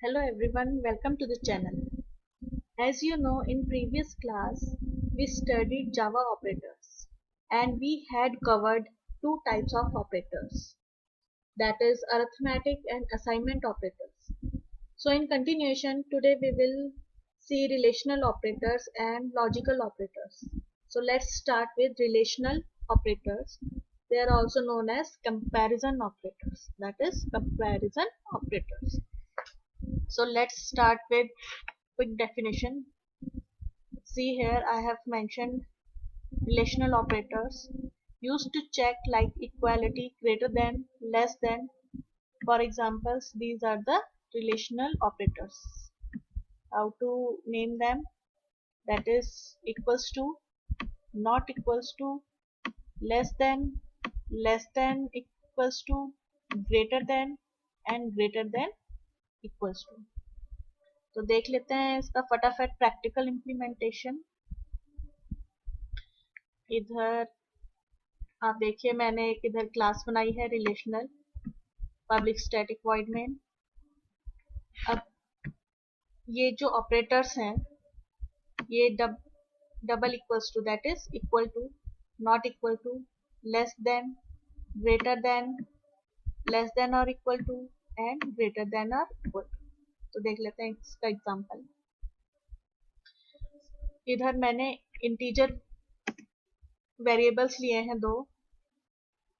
Hello everyone, welcome to the channel. As you know, in previous class we studied Java operators and we had covered two types of operators, that is arithmetic and assignment operators. So in continuation, today we will see relational operators and logical operators. So let's start with relational operators. They are also known as comparison operators, that is comparison operators. So let's start with quick definition. See here I have mentioned relational operators used to check like equality, greater than, less than. For examples, these are the relational operators. How to name them? That is equals to, not equals to, less than equals to, greater than and greater than equals to. तो देख लेते हैं इसका फटाफट practical implementation. इधर आप देखिए मैंने एक इधर क्लास बनाई है relational public static void main. अब ये जो ऑपरेटर्स हैं ये double equals to, that is equal to, not equal to, less than, greater than, less than और equal to and greater than और इक्वल टू. तो देख लेते हैं इसका एग्जांपल. इधर मैंने इंटीजर वेरिएबल्स लिए हैं दो,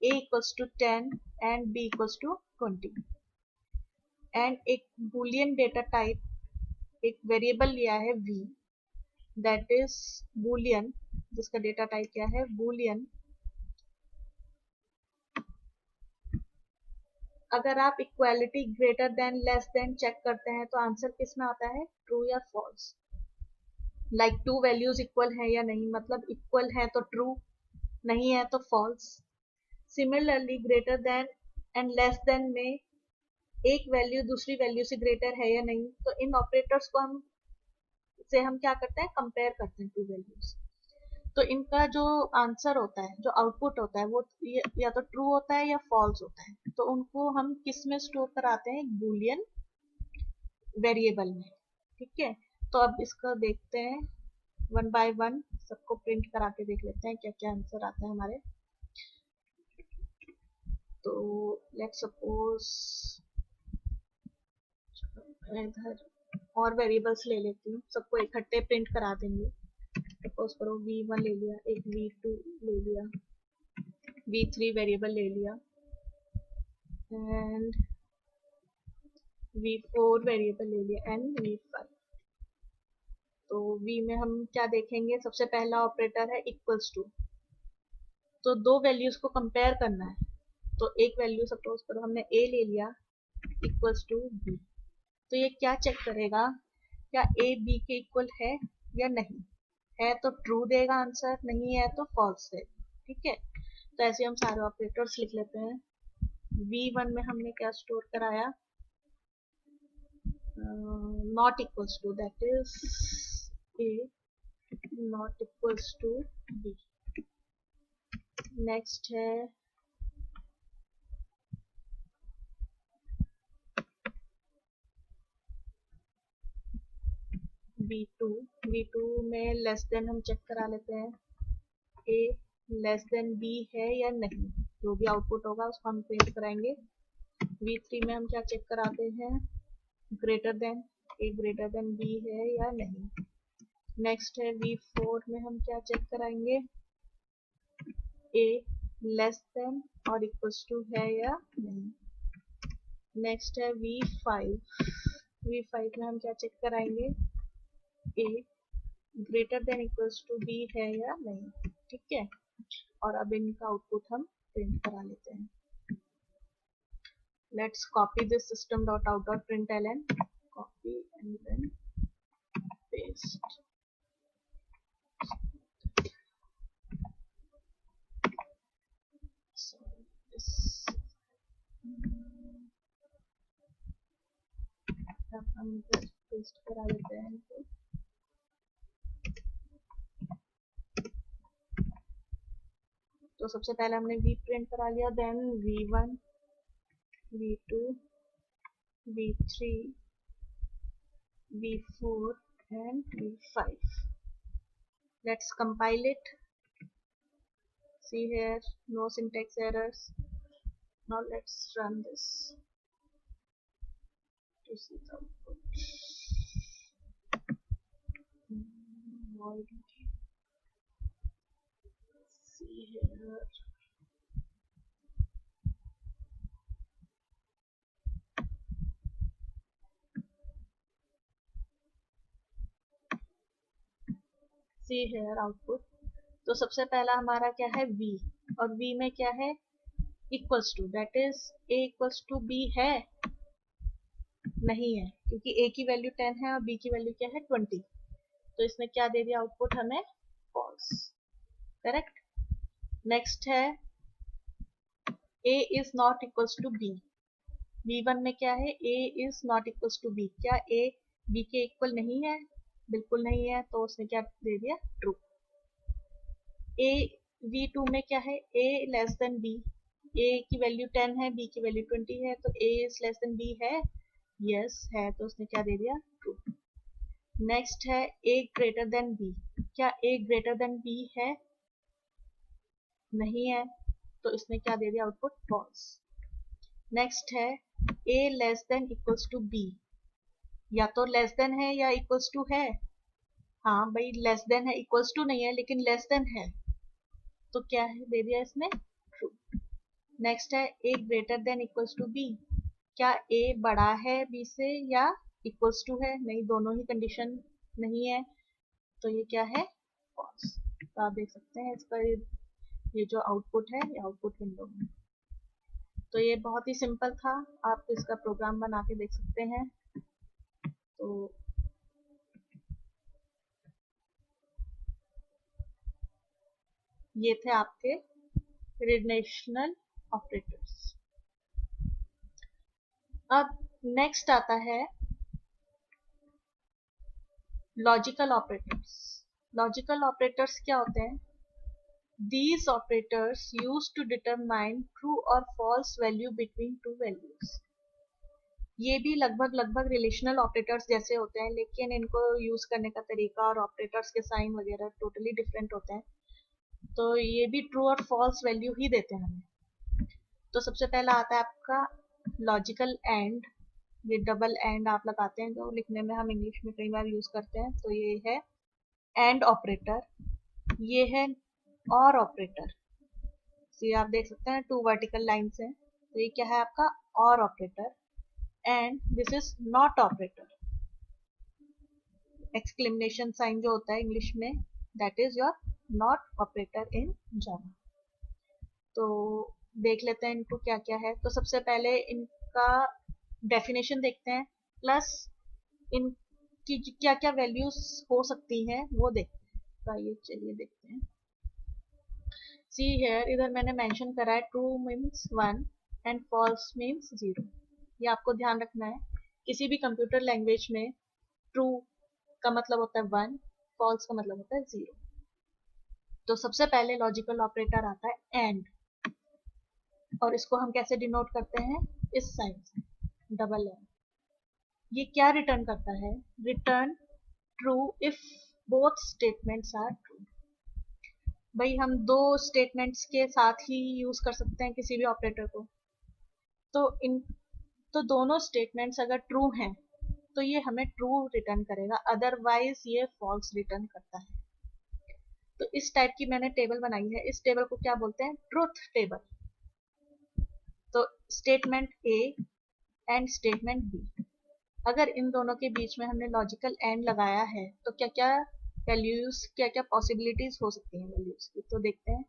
a equals to 10 and b equals to 20 and एक बूलियन डेटा टाइप एक वेरिएबल लिया है v, दैट इज बूलियन, जिसका डेटा टाइप क्या है बूलियन. अगर आप equality greater than less than check करते हैं तो आंसर किस में आता है, ट्रू या false. Like two values equal है या नहीं, मतलब इक्वल है तो ट्रू, नहीं है तो false. Similarly greater than and less than में एक वैल्यू दूसरी वैल्यू से ग्रेटर है या नहीं, तो इन ऑपरेटर्स को हम क्या करते हैं, कंपेयर करते हैं टू वैल्यूज. तो इनका जो आंसर होता है, जो आउटपुट होता है, वो या तो ट्रू होता है या फॉल्स होता है. तो उनको हम किस में स्टोर कराते हैं, बूलियन वेरिएबल में. ठीक है, तो अब इसको देखते हैं वन बाय वन, सबको प्रिंट करा के देख लेते हैं क्या क्या आंसर आता है हमारे. तो लेट्स सपोज इधर और वेरिएबल्स ले लेती हूँ, सबको इकट्ठे प्रिंट करा देंगे. सपोज करो v1 ले लिया, एक v2 ले लिया, v3 वेरिएबल ले लिया एंड v4 वेरिएबल ले लिया एंड v5. तो v में हम क्या देखेंगे, सबसे पहला ऑपरेटर है इक्वल्स टू. तो दो वैल्यूज को कंपेयर करना है. तो एक वैल्यू सपोज करो हमने a ले लिया इक्वल्स टू b. तो ये क्या चेक करेगा, क्या a b के इक्वल है या नहीं. है तो ट्रू देगा आंसर, नहीं है तो फॉल्स देगा. ठीक है, तो ऐसे हम सारे ऑपरेटर्स लिख लेते हैं. v1 में हमने क्या स्टोर कराया, not equals to, that is a not equals to b. Next है v2. v2 में लेस देन हम चेक करा लेते हैं, a लेस देन b है या नहीं. जो भी आउटपुट होगा उसको हम प्रिंट कराएंगे. v3 में हम क्या चेक कराते हैं, greater than, a greater than b है या नहीं. नेक्स्ट है v4 में हम क्या चेक कराएंगे, a लेस देन और इक्वल्स टू है या नहीं. नेक्स्ट है v5. v5 में हम क्या चेक कराएंगे, a greater than equals to b है या नहीं. ठीक है, और अब इनका आउटपुट हम प्रिंट करा लेते हैं. Let's copy this system.out.println, copy and then paste. So this अब हम इधर पेस्ट करा लेते हैं इनको. तो सबसे पहले हमने v प्रिंट करा लिया, then v1, v2, v3 v4 and v5. Let's compile it. See here, no syntax errors. Now let's run this to see the output. Void. See here. See here output. तो सबसे पहला हमारा क्या है v, और v में क्या है equals to, that is a equals to b है, नहीं है, क्योंकि a की वैल्यू 10 है और b की वैल्यू क्या है 20. तो इसने क्या दे दिया आउटपुट हमें, फॉल्स. करेक्ट. नेक्स्ट है a is not equals to b. v1 में क्या है, a is not equals to b. क्या a b के इक्वल नहीं है, बिल्कुल नहीं है, तो उसने क्या दे दिया, ट्रू. a v2 में क्या है, a less than b. a की वैल्यू 10 है, b की वैल्यू 20 है, तो a is less than b है, यस है, तो उसने क्या दे दिया, ट्रू. नेक्स्ट है a ग्रेटर देन b. क्या a ग्रेटर देन b है, नहीं है, तो इसने क्या दे दिया आउटपुट, फॉल्स. नेक्स्ट है a less than equals to b. या तो लेस देन है या इक्वल्स टू है. हाँ भाई, लेस देन है, इक्वल्स टू नहीं है, लेकिन लेस देन है, तो क्या है दे दिया इसने, ट्रू. नेक्स्ट है a greater than equals to b. क्या a बड़ा है b से या इक्वल्स टू है, नहीं, दोनों ही कंडीशन नहीं है, तो ये क्या है, फॉल्स. तो आप देख सकते हैं इसका ये जो आउटपुट है, ये आउटपुट विंडो में. तो ये बहुत ही सिंपल था, आप इसका प्रोग्राम बना के देख सकते हैं. तो ये थे आपके रिलेशनल ऑपरेटर्स. अब नेक्स्ट आता है लॉजिकल ऑपरेटर्स. लॉजिकल ऑपरेटर्स क्या होते हैं, these operators used to determine true or false value between two values. ये भी लगभग रिलेशनल ऑपरेटर्स जैसे होते हैं, लेकिन इनको यूज करने का तरीका और ऑपरेटर्स के साइन वगैरह टोटली डिफरेंट होते हैं. तो ये भी ट्रू और फॉल्स वैल्यू ही देते हैं हमें. तो सबसे पहला आता है आपका लॉजिकल एंड. ये डबल एंड आप लगाते हैं, जो लिखने में हम इंग्लिश में कई बार यूज करते हैं. तो ये है एंड ऑपरेटर. ये है और ऑपरेटर. ये आप देख सकते हैं 2 वर्टिकल लाइन्स हैं, तो ये क्या है आपका or operator. And this is not operator. Exclamation sign जो होता है इंग्लिश में, that is your not operator in Java. तो देख लेते हैं इनको क्या क्या है. तो सबसे पहले इनका डेफिनेशन देखते हैं, प्लस इनकी क्या क्या वैल्यूज हो सकती हैं वो देखते हैं. तो आइए चलिए देखते हैं. सी हेयर, इधर मैंने मेंशन करा है true means 1 and false means 0. ये आपको ध्यान रखना है. किसी भी कंप्यूटर लैंग्वेज में ट्रू का मतलब होता है 1, फॉल्स का मतलब होता है 0. तो सबसे पहले लॉजिकल ऑपरेटर आता है एंड, और इसको हम कैसे डिनोट करते हैं, इस साइन से, डबल एंड. ये क्या रिटर्न करता है, return true if both statements are true. भाई हम दो स्टेटमेंट्स के साथ ही यूज कर सकते हैं किसी भी ऑपरेटर को. तो इन तो दोनों स्टेटमेंट्स अगर ट्रू हैं तो ये हमें ट्रू रिटर्न करेगा, अदरवाइज ये फॉल्स रिटर्न करता है. तो इस टाइप की मैंने टेबल बनाई है. इस टेबल को क्या बोलते हैं, ट्रुथ टेबल. तो statement A and statement B, अगर इन दोनों के बीच में हमने लॉजिकल एंड लगाया है तो क्या क्या वैल्यूज, क्या क्या पॉसिबिलिटीज हो सकती हैं वैल्यूज की. तो देखते हैं.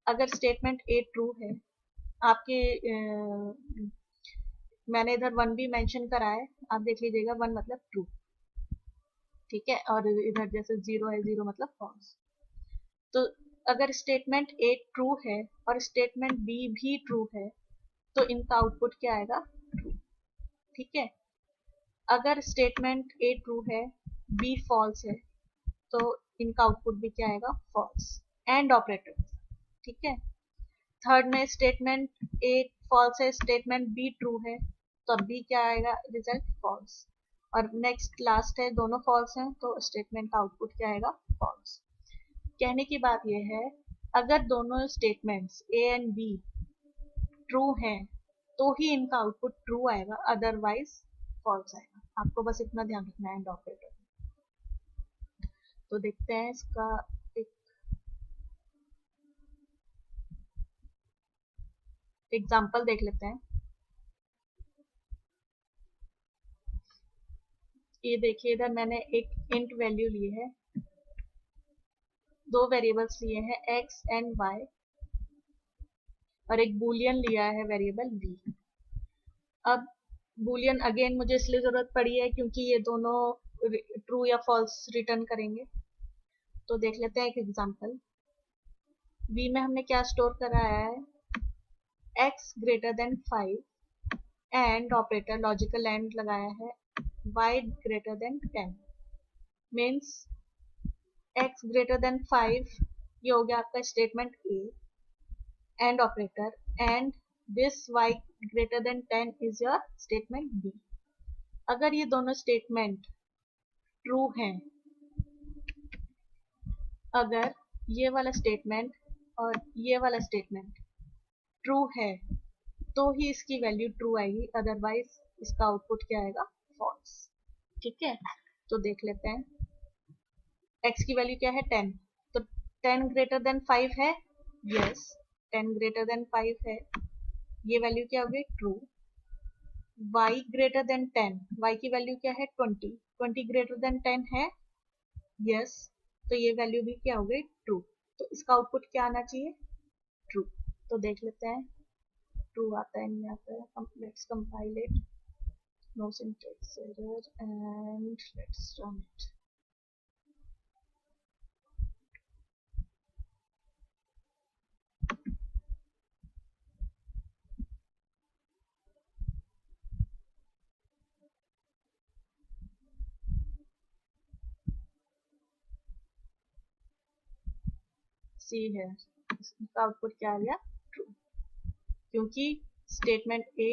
अगर स्टेटमेंट ए ट्रू है, आपके मैंने इधर 1 भी मेंशन करा है, आप देख लीजिएगा, 1 मतलब ट्रू, ठीक है, और इधर जैसे 0 है, 0 मतलब फॉल्स. तो अगर स्टेटमेंट ए ट्रू है और स्टेटमेंट बी भी ट्रू है, तो इनका आउटपुट क्या आएगा, ट्रू. ठीक है. अगर स्टेटमेंट ए ट्रू है, बी फॉल्स है, तो इनका आउटपुट भी क्या आएगा, फॉल्स. एंड ऑपरेटर, ठीक है. थर्ड में स्टेटमेंट ए फॉल्स है, स्टेटमेंट बी ट्रू है, तो अब भी क्या आएगा, रिजल्ट फॉल्स. और नेक्स्ट लास्ट है दोनों फॉल्स हैं, तो स्टेटमेंट का आउटपुट क्या आएगा? फॉल्स। कहने की बात यह है, अगर दोनों statements A and be true हैं तो ही इनका आउटपुट ट्रू आएगा, अदरवाइज फॉल्स आएगा। आपको बस इतना ध्यान रखना है एंड ऑपरेटर। तो देखते हैं इसका एक एग्जांपल देख लेते हैं। ये देखिए, इधर मैंने एक इंट वैल्यू ली है, दो वेरिएबल्स लिए हैं x एंड y, और एक बूलियन लिया है वेरिएबल v। अब बूलियन अगेन मुझे इसलिए जरूरत पड़ी है क्योंकि ये दोनों ट्रू या फॉल्स रिटर्न करेंगे। तो देख लेते हैं एक एग्जांपल। v में हमने क्या स्टोर कराया है? x greater than 5 and operator logical and लगाया है y greater than 10। Means x greater than 5 ये हो गया आपका statement A, and operator, and this y greater than 10 is your statement B। अगर ये दोनों स्टेटमेंट ट्रू हैं, अगर ये वाला स्टेटमेंट और ये वाला स्टेटमेंट ट्रू है तो ही इसकी वैल्यू ट्रू आएगी, अदरवाइज इसका आउटपुट क्या आएगा? फॉल्स। ठीक है, तो देख लेते हैं। x की वैल्यू क्या है? 10। तो 10 ग्रेटर देन 5 है? यस, 10 ग्रेटर देन 5 है, ये वैल्यू क्या हो गई? True. y greater than 10, y की वैल्यू क्या है? 20। 20 ग्रेटर देन 10 है? यस, तो ये वैल्यू भी क्या हो गई? ट्रू। तो इसका आउटपुट क्या आना चाहिए? ट्रू। तो देख लेते हैं ट्रू आता है नहीं आता है। Let's compile it, no syntax error, and let's run it. See है, इसका आउटपुट क्या आ गया? ट्रू, क्योंकि statement A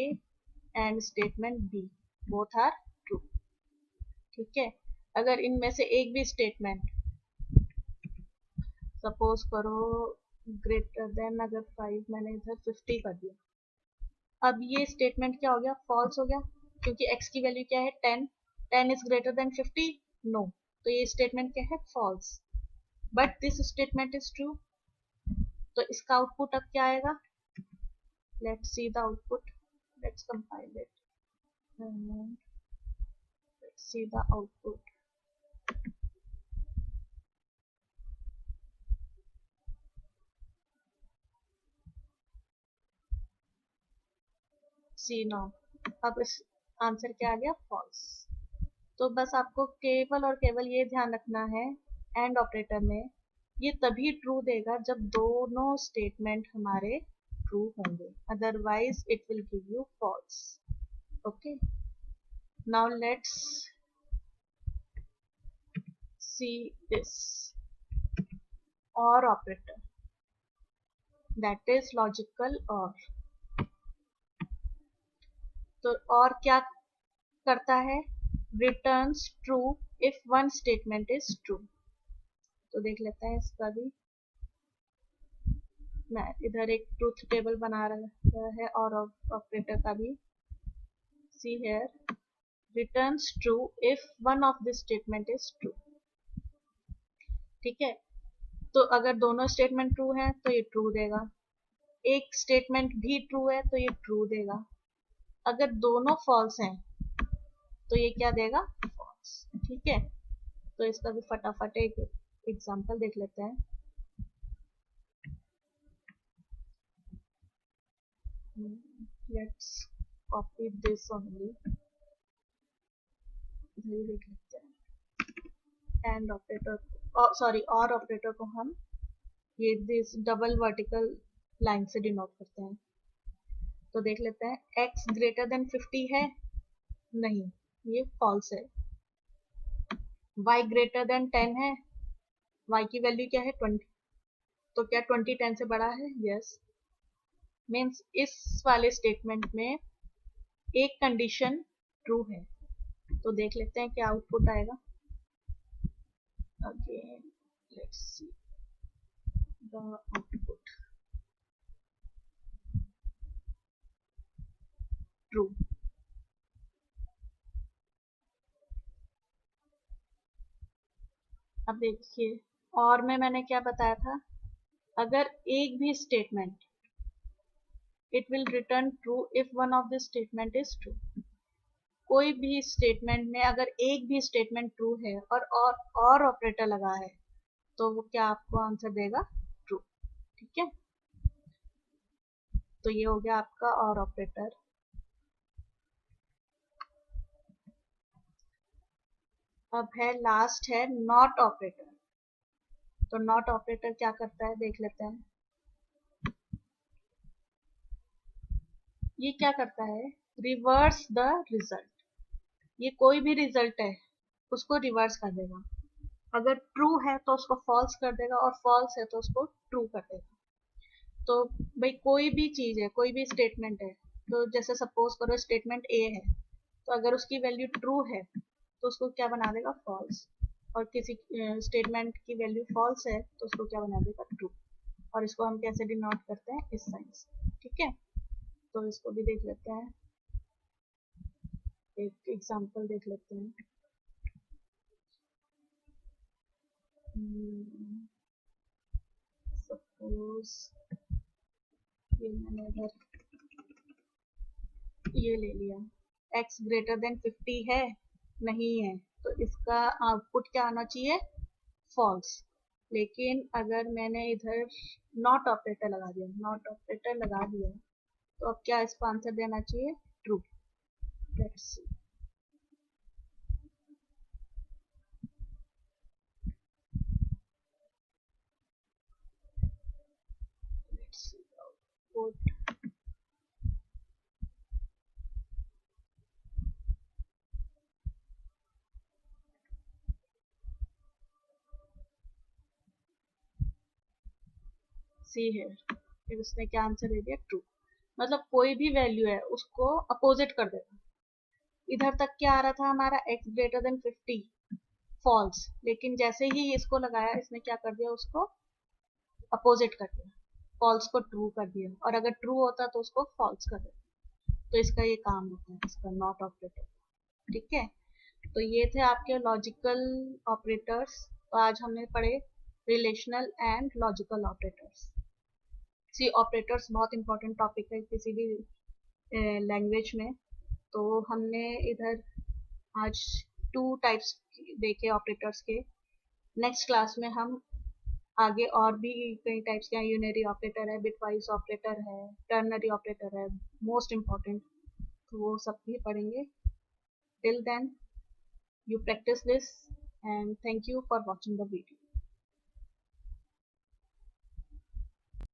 and statement B both are true. ठीक है, अगर इनमें से एक भी स्टेटमेंट, सपोज करो ग्रेटर देन, अगर 5 मैंने इधर 50 कर दिया, अब ये स्टेटमेंट क्या हो गया? फॉल्स हो गया, क्योंकि x की वैल्यू क्या है? 10। 10 इज ग्रेटर देन 50? नो, तो ये स्टेटमेंट क्या है? False. But this statement is true, तो इसका आउटपुट अब क्या आएगा? Let's see the output, let's compile it, let's see the output. See no, अब इस आंसर क्या आ गया? फॉल्स। तो बस आपको केवल और केवल ये ध्यान रखना है, एंड ऑपरेटर में ये तभी ट्रू देगा जब दोनों स्टेटमेंट हमारे ट्रू होंगे, otherwise it will give you false. Okay, now let's see this or operator, that is logical or. तो और क्या करता है? Returns true if one statement is true. तो देख लेते हैं इसका भी। मैं इधर एक ट्रूथ टेबल बना रहा है और ऑपरेटर का भी। See here, returns true if one of the statement is true. ठीक है, तो अगर दोनों स्टेटमेंट ट्रू हैं तो ये ट्रू देगा, एक स्टेटमेंट भी ट्रू है तो ये ट्रू देगा, अगर दोनों फॉल्स हैं तो ये क्या देगा? फॉल्स। ठीक है, तो इसका भी फटाफट एक एग्जांपल देख लेते हैं। लेट्स कॉपी दिस ओनली, इधर देख लेते हैं। एंड ऑपरेटर, सॉरी और ऑपरेटर को हम ये दिस डबल वर्टिकल लाइन से डिनोट करते हैं। तो देख लेते हैं, x ग्रेटर देन 50 है? नहीं, ये फॉल्स है। y ग्रेटर देन 10 है? y की वैल्यू क्या है? 20। तो क्या 20 10 से बड़ा है? यस, मीन्स इस वाले स्टेटमेंट में एक कंडीशन ट्रू है, तो देख लेते हैं क्या आउटपुट आएगा. Again let's see the output. True. अब देखिए, और में मैंने क्या बताया था, अगर एक भी statement, it will return true if one of the statement is true. कोई भी स्टेटमेंट में अगर एक भी स्टेटमेंट ट्रू है और ऑपरेटर लगा है तो वो क्या आपको आंसर देगा, ट्रू. ठीक है, तो ये हो गया आपका और ऑपरेटर. अब है लास्ट है नॉट ऑपरेटर. तो नॉट ऑपरेटर क्या करता है देख लेते हैं. ये क्या करता है, रिवर्स द रिजल्ट. ये कोई भी रिजल्ट है उसको रिवर्स कर देगा. अगर ट्रू है तो उसको फॉल्स कर देगा और फॉल्स है तो उसको ट्रू कर देगा. तो भाई कोई भी चीज है, कोई भी स्टेटमेंट है, तो जैसे सपोज करो स्टेटमेंट ए है, तो अगर उसकी वैल्यू ट्रू है तो उसको क्या बना देगा, फॉल्स. और किसी स्टेटमेंट की वैल्यू फॉल्स है तो उसको क्या बना देगा, ट्रू. और इसको हम कैसे डिनोट करते हैं, इस साइन से. ठीक है, तो इसको भी देख लेते हैं, एक एग्जांपल देख लेते हैं. सपोज ये मैंने इधर ये ले लिया, x ग्रेटर देन 50 है, नहीं है, तो इसका आउटपुट क्या आना चाहिए, फॉल्स. लेकिन अगर मैंने इधर नॉट ऑपरेटर लगा दिया, नॉट ऑपरेटर लगा दिया, तो अब क्या इसको आंसर देना चाहिए, true. Let's see. Let's see output. See है, फिर उसने क्या आंसर दे दिया, ट्रू. मतलब कोई भी वैल्यू है उसको अपोजिट कर देगा. इधर तक क्या आ रहा था हमारा, x ग्रेटर देन 50, फॉल्स. लेकिन जैसे ही इसको लगाया इसने क्या कर दिया, उसको अपोजिट कर दिया, फॉल्स को ट्रू कर दिया. और अगर ट्रू होता तो उसको फॉल्स कर देता. तो इसका ये काम होता है, इसका नॉट ऑपरेटर. ठीक है, तो ये थे आपके लॉजिकल ऑपरेटर्स. तो आज हमने पढ़े relational and logical operators. C operators बहुत इंपॉर्टेंट टॉपिक है किसी भी लैंग्वेज में. तो हमने इधर आज 2 टाइप्स देखे ऑपरेटर्स के. नेक्स्ट क्लास में हम आगे और भी कई टाइप्स के हैं, यूनरी ऑपरेटर है, बिटवाइज ऑपरेटर है, टर्नरी ऑपरेटर है, मोस्ट इम्पॉर्टेंट. तो वो सब भी पढ़ेंगे. Till then you practice this, and thank you for watching the video.